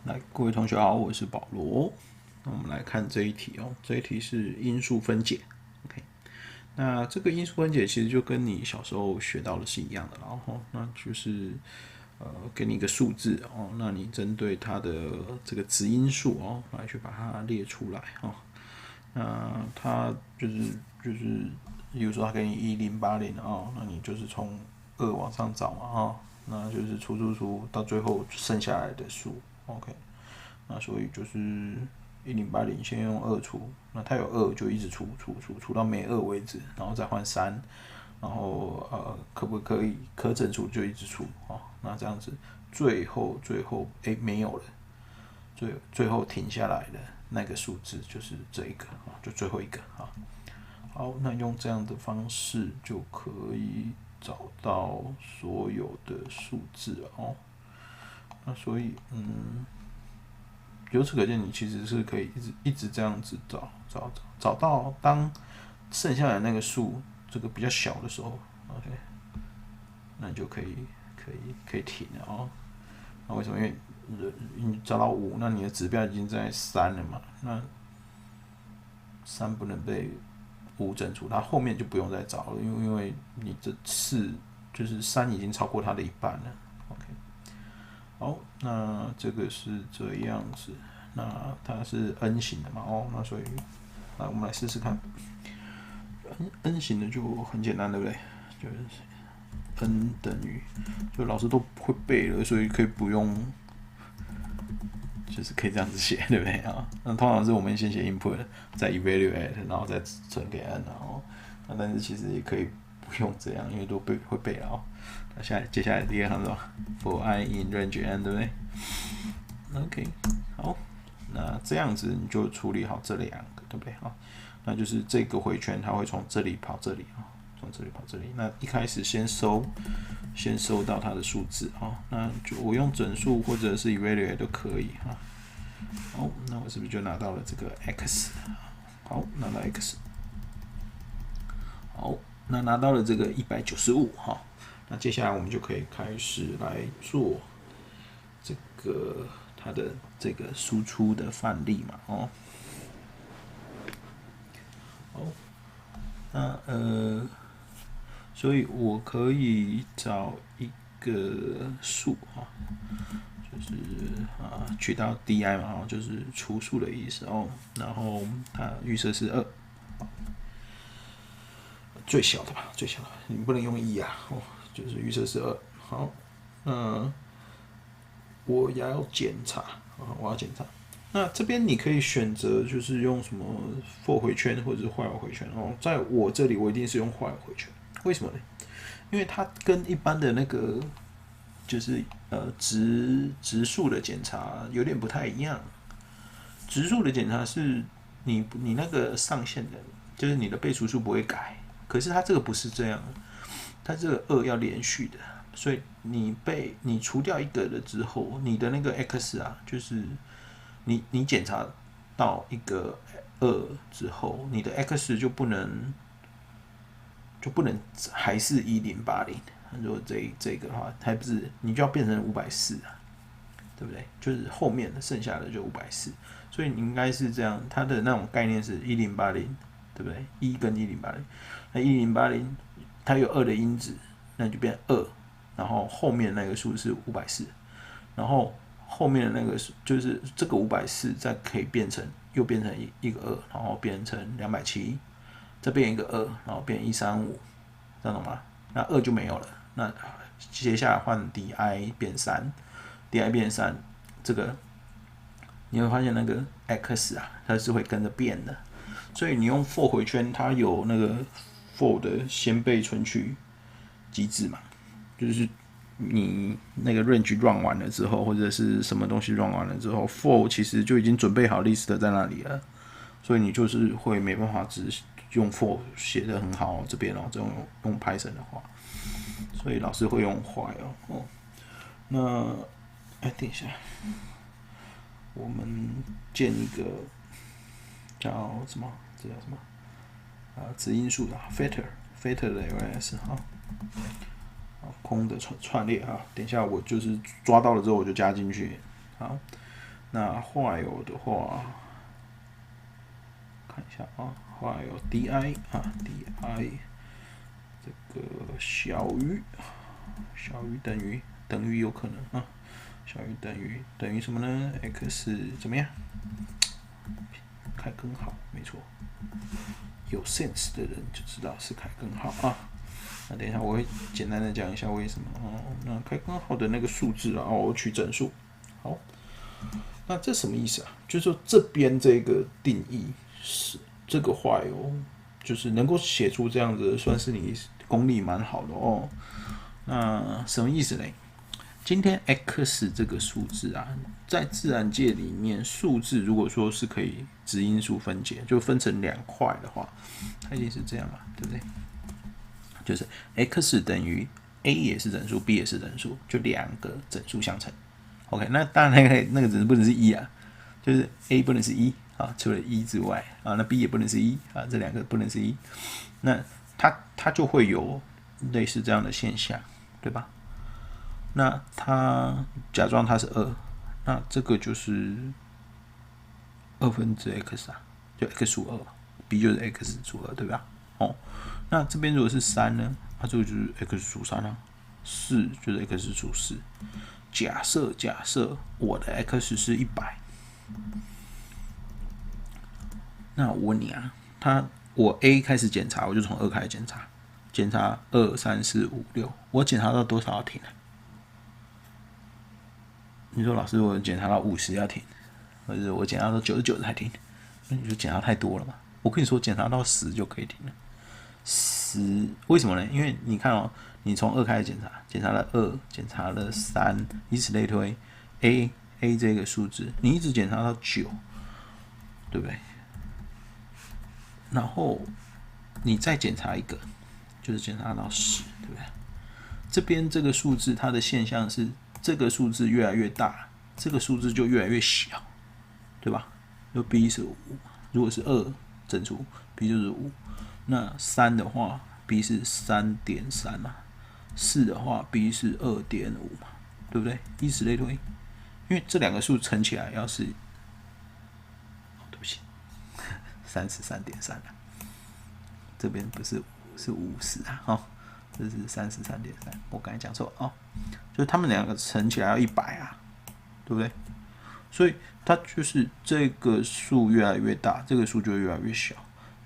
来，各位同学好，我是保罗。那我们来看这一题哦，这一题是因数分解。OK，那这个因数分解其实就跟你小时候学到的是一样的，然后那就是给你一个数字哦，那你针对它的这个质因数哦，来去把它列出来哦。那它就是，比如说它给你1080哦，那你就是从2往上找嘛哦，那就是除到最后剩下来的数。OK，那所以就是1080先用2除，那它有2就一直除到没2为止，然后再换3，然后可不可以可整除就一直除哦，那这样子最后没有了，最后停下来的那个数字就是这一个啊，就最后一个啊。好，那用这样的方式就可以找到所有的数字哦。那所以由此可见，你其实是可以一直这样子找到当剩下的那个数这个比较小的时候 ，OK， 那你就可以停了哦。那为什么？因为你找到5，那你的指标已经在3了嘛，那3不能被5整除，它后面就不用再找了，因为你这4就是3已经超过它的一半了。OK， 好，那这个是这样子，那它是 N 型的嘛，哦，那所以来我们来试试看 ，N 型的就很简单，对不对？就是 N 等于，就老师都会背了，所以可以不用。就是可以这样子写，对不对啊？那通常是我们先写 input， 再 evaluate， 然后再存给 n， 然后但是其实也可以不用这样，因为都会背了哦。那接下来第二行是吧 ？For I in range n， 对不对 ？OK， 好，那这样子你就处理好这两个，对不对啊？那就是这个回圈，它会从这里跑这里啊，从这里跑这里。那一开始先收到它的数字啊，那就我用整数或者是 evaluate 都可以啊。好，那我是不是就拿到了这个 x？ 好，拿到 x。好，那拿到了这个195哈。那接下来我们就可以开始来做这个它的这个输出的范例嘛，哦。好，那所以我可以找一个数哈。就是取到 di 嘛，就是除数的意思哦。然后它预设是2，最小的吧，最小的，你不能用1啊，哦，就是预设是2。好，我要检查我要检查。那这边你可以选择就是用什么 for 回圈或者是 while 回圈哦。在我这里我一定是用 while 回圈，为什么呢？因为它跟一般的那个就是质数的检查有点不太一样。质数的检查是你那个上限的，就是你的被除数不会改，可是它这个不是这样，它这个2要连续的，所以你除掉一个了之后，你的那个 x 啊，就是你检查到一个2之后，你的 x 就不能还是1080。如果这个的话，还不是你就要变成540啊，对不对？就是后面的剩下的就540，所以你应该是这样，它的那种概念是1080，对不对？1跟1080，那1080它有2的因子，那就变2，然后后面那个数是540，然后后面的那个就是这个540再可以又变成一个2，然后变成270，再变一个2，然后变135，这样懂吗？那2就没有了，那接下来换 di 变3，di 变3，这个你会发现那个 x 啊，它是会跟着变的，所以你用 for 回圈，它有那个 for 的先备存取机制嘛，就是你那个 range run 完了之后，或者是什么东西 run 完了之后 ，for 其实就已经准备好 list 在那里了，所以你就是会没办法只用 for 写得很好这边这种用 Python 的话，所以老师会用 while 哦。那等一下，我们建一个叫什么？这叫什么？质因数的 filter 的 LS 哈。空的串列啊，等一下我就是抓到了之后我就加进去。好，那while的话，看一下啊，while di 啊 di 这个小于等于有可能啊，小于等于什么呢 ？x 怎么样？开根号，没错，有 sense 的人就知道是开根号啊。那等一下我会简单的讲一下为什么哦。那开根号的那个数字啊，我取整数。好，那这什么意思啊？就是说这边这个定义是这个while，就是能够写出这样子，算是你功力蛮好的哦。那什么意思呢？今天 x 这个数字啊，在自然界里面，数字如果说是可以质因数分解，就分成2块的话，它一定是这样嘛，对不对？就是 x 等于 a 也是整数 ，b 也是整数，就2个整数相乘。OK， 那当然那个整数不能是1啊，就是 a 不能是1啊，除了1之外啊，那 b 也不能是1啊，这2个不能是1，那它就会有类似这样的现象，对吧？那它假装它是2，那这个就是2分之 x 啊，就 x 除2 ，b 就是 x 除2，对吧？哦，那这边如果是3呢，它这个就是 x 除3啊，4就是 x 除4。假设我的 x 是100，那我问你啊，我 a 开始检查，我就从2开始检查，检查2、3、4、5、6，我检查到多少要停啊？你说老师，我检查到50要停，或者我检查到99才停，那你就检查太多了嘛？我跟你说，检查到10就可以停了。10为什么呢？因为你看哦，你从2开始检查，检查了2，检查了3，以此类推 ，a 这个数字，你一直检查到9，对不对？然后你再检查一个，就是检查到10，对不对？这边这个数字它的现象是，这个数字越来越大，这个数字就越来越小，对吧？就 b 是5，如果是2整除 b 就是5，那3的话 b 是3.3嘛，4的话 b 是2.5嘛，对不对？以此类推，因为这2个数乘起来要是，对不起，33.3啊，这边不是是50啊，哦，这是33.3，我刚才讲错哦，就是他们2个乘起来要100啊，对不对？所以它就是这个数越来越大，这个数就越来越小，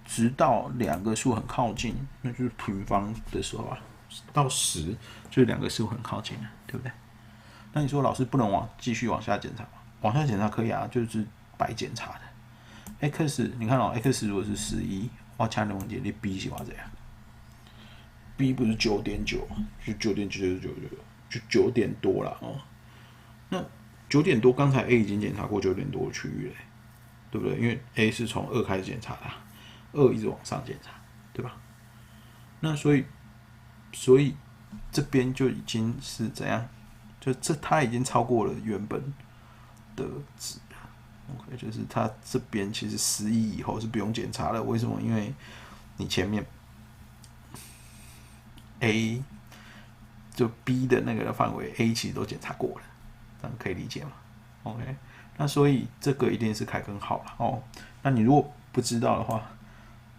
直到2个数很靠近，那就是平方的时候啊，到10就是2个数很靠近了，对不对？那你说老师不能继续往下检查吗？往下检查可以啊，就是白检查的。x 你看哦 ，x 如果是11，我请你问一下，你 b 是多少啊 ？b 不是9.9，就9.999，就9点多了哦。那9点多，刚才 A 已经检查过9点多的区域了，对不对？因为 A 是从2开始检查的，2一直往上检查，对吧？那所以这边就已经是怎样？就它已经超过了原本的值了。OK， 就是它这边其实11以后是不用检查了。为什么？因为你前面 A 就 B 的那个范围 A 其实都检查过了，这样可以理解吗 ？OK， 那所以这个一定是开根号了哦。那你如果不知道的话，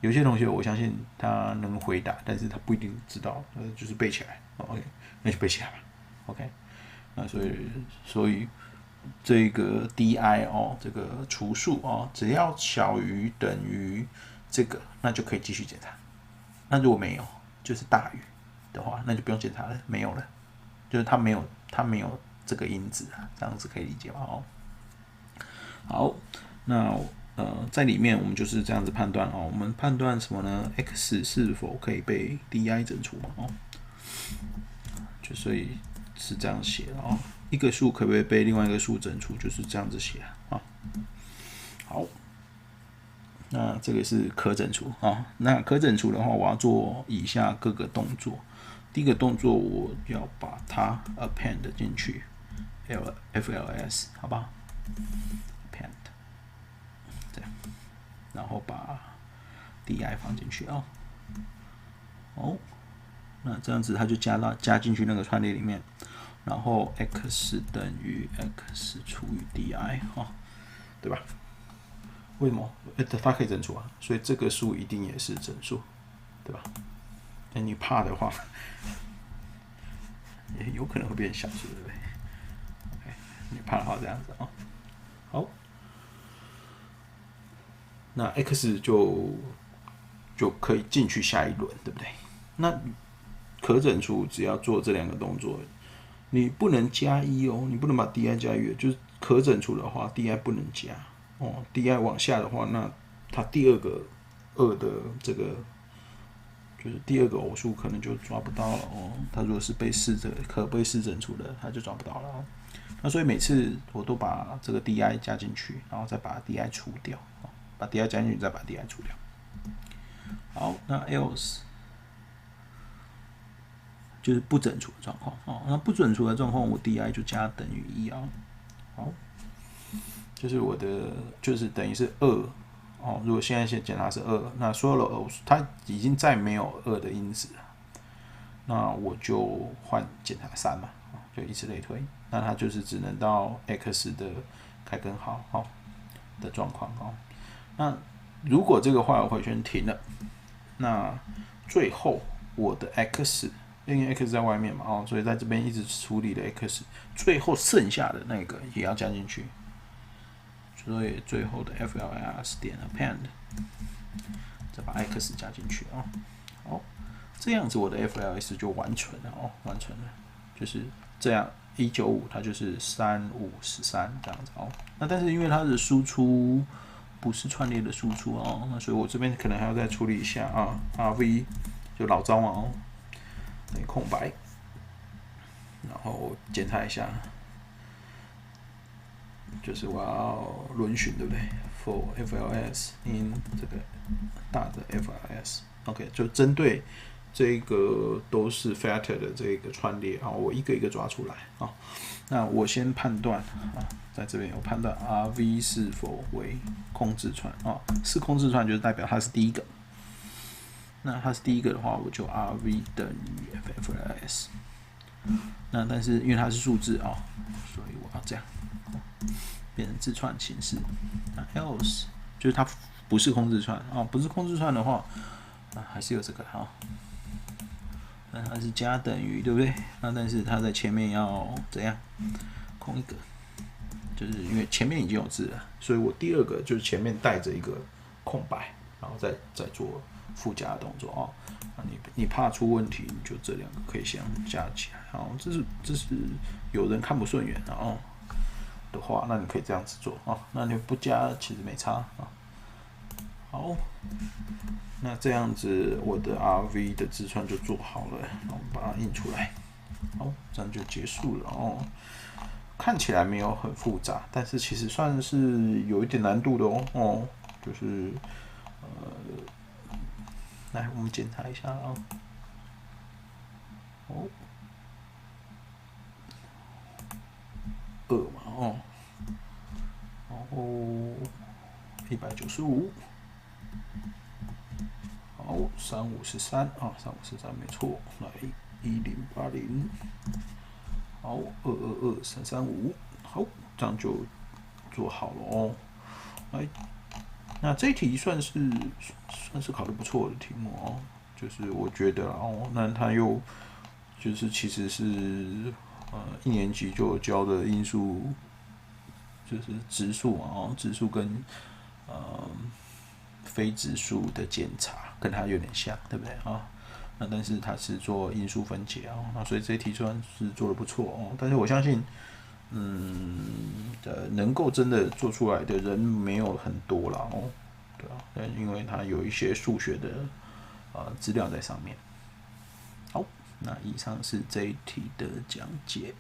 有些同学我相信他能回答，但是他不一定知道，就是背起来。OK， 那就背起来吧。OK， 那所以这个 di 哦，这个除数哦，只要小于等于这个，那就可以继续检查。那如果没有，就是大于的话，那就不用检查了，没有了，就是它没有这个因子啊，这样子可以理解吗？哦，好，那在里面我们就是这样子判断哦，我们判断什么呢 ？x 是否可以被 di 整除嘛？哦，就所以是这样写的哦，一个数可不可以被另外一个数整除，就是这样子写啊。好，那这个是可整除啊。那可整除的话，我要做以下各个动作。第一个动作，我要把它 append 进去 ，FLS， 好吧 ？append， 这样，然后把 di 放进去啊。哦，那这样子它就加进去那个串列里面。然后 x 等于 x 除以 di 对吧？为什么？它可以整数啊，所以这个数一定也是整数，对吧？你怕的话，也有可能会变小数，对不对？你怕的话这样子好，那 x 就可以进去下一轮，对不对？那可整除只要做这2个动作，你不能加1哦，你不能把 di 加1，就是可整除的话 di 不能加di 往下的话，那它第2个2的这个就是第2个偶数可能就抓不到了它如果是可被试整除的，它就抓不到了那所以每次我都把这个 di 加进去，然后再把 di 除掉把 di 加进去，再把 di 除掉。好，那 else 就是不整除的状况那不整除的状况，我 di 就加等于1好，就是我的就是等于是2如果现在先检查是2，那所有的偶数它已经再没有2的因子了，那我就换检查3嘛，就以此类推。那它就是只能到 x 的开根号的状况那如果这个while回圈停了，那最后我的 x 因为 x 在外面嘛所以在这边一直处理的 x， 最后剩下的那个也要加进去，所以最后的 fls 点 append 再把 x 加进去好，这样子我的 fls 就完成了完成了，就是这样195它就是3513这样子那但是因为它的输出不是串列的输出那所以我这边可能还要再处理一下rv 就老招嘛等于空白，然后检查一下，就是我要轮询对不对 ？for FLS in 这个大的 FLS，OK， 就针对这个都是 factor 的这个串列我一个一个抓出来那我先判断在这边有判断 RV 是否为空字串是空字串，就是代表它是第一个。那它是第一个的话，我就 RV 等于 FLS。那但是因为它是数字所以我要这样变成字串形式。那 else 就是它不是空字串不是空字串的话还是有这个那它是加等于对不对？那但是它在前面要怎样空一个？就是因为前面已经有字了，所以我第2个就是前面带着一个空白，然后再做附加的动作你怕出问题，你就这2个可以先加起来这是有人看不顺眼的话，那你可以这样子做那你不加其实没差好，那这样子我的 RV 的字串就做好了，然后把它印出来，好，这样就结束了看起来没有很复杂，但是其实算是有一点难度的就是来我们检查一下2嘛然后195，好35133513没错，来1080，好222335，好，这样就做好了来，那这一题算是考得不错的题目就是我觉得那它又就是其实是1年级就有教的因数，就是质数质数跟非质数的检查跟它有点像，对不对那但是它是做因数分解那所以这一题算是做得不错但是我相信能够真的做出来的人没有很多啦对因为它有一些数学的资料在上面。好，那以上是这一题的讲解。